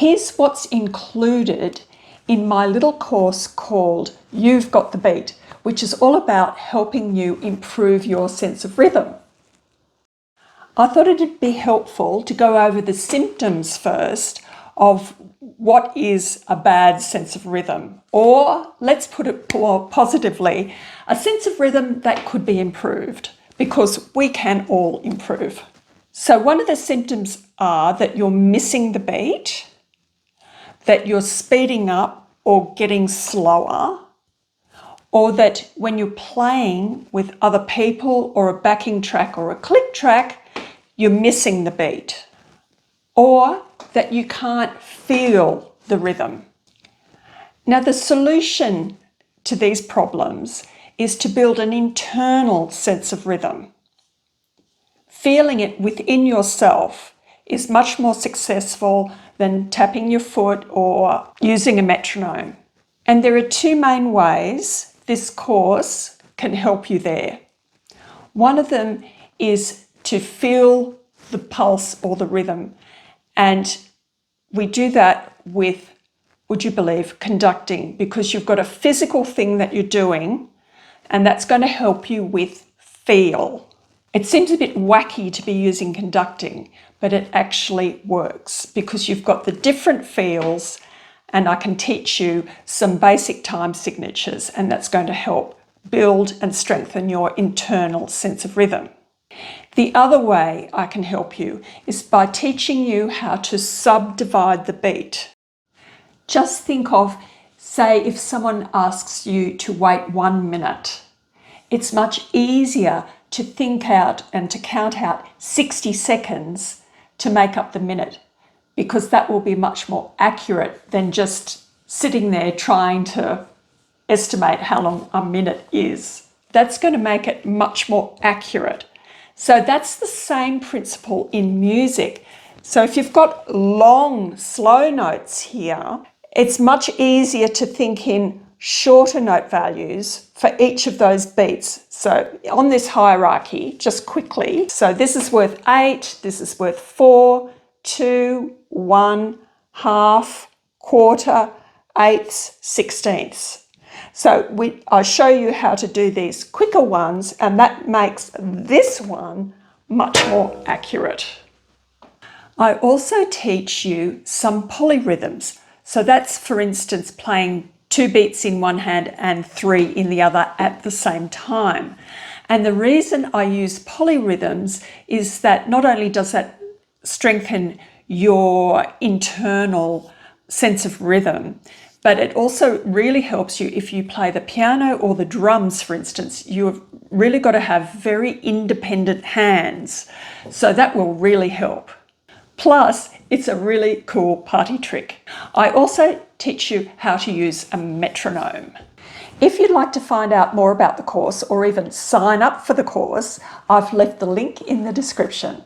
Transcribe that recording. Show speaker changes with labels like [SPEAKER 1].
[SPEAKER 1] here's what's included in my little course called You've Got the Beat, which is all about helping you improve your sense of rhythm. I thought it'd be helpful to go over the symptoms first of what is a bad sense of rhythm, or let's put it more positively, a sense of rhythm that could be improved, because we can all improve. So one of the symptoms are that you're missing the beat, that you're speeding up or getting slower, or that when you're playing with other people or a backing track or a click track, you're missing the beat, or that you can't feel the rhythm. Now, the solution to these problems is to build an internal sense of rhythm. Feeling it within yourself is much more successful than tapping your foot or using a metronome. And there are two main ways this course can help you there. One of them is to feel the pulse or the rhythm. And we do that with, would you believe, conducting, because you've got a physical thing that you're doing, and that's going to help you with feel. It seems a bit wacky to be using conducting, but it actually works because you've got the different feels, and I can teach you some basic time signatures, and that's going to help build and strengthen your internal sense of rhythm. The other way I can help you is by teaching you how to subdivide the beat. Just think of, say, if someone asks you to wait 1 minute, it's much easier to think out and to count out 60 seconds to make up the minute, because that will be much more accurate than just sitting there trying to estimate how long a minute is. That's going to make it much more accurate. So that's the same principle in music. So if you've got long, slow notes here, it's much easier to think in shorter note values for each of those beats. So on this hierarchy, just quickly, so this is worth 8, this is worth 4, 2, 1, half, quarter, eighths, sixteenths. So I show you how to do these quicker ones, and that makes this one much more accurate. I also teach you some polyrhythms. So that's, for instance, playing 2 beats in one hand and 3 in the other at the same time. And the reason I use polyrhythms is that not only does that strengthen your internal sense of rhythm, but it also really helps you if you play the piano or the drums, for instance. You've really got to have very independent hands. So that will really help. Plus, it's a really cool party trick. I also teach you how to use a metronome. If you'd like to find out more about the course or even sign up for the course, I've left the link in the description.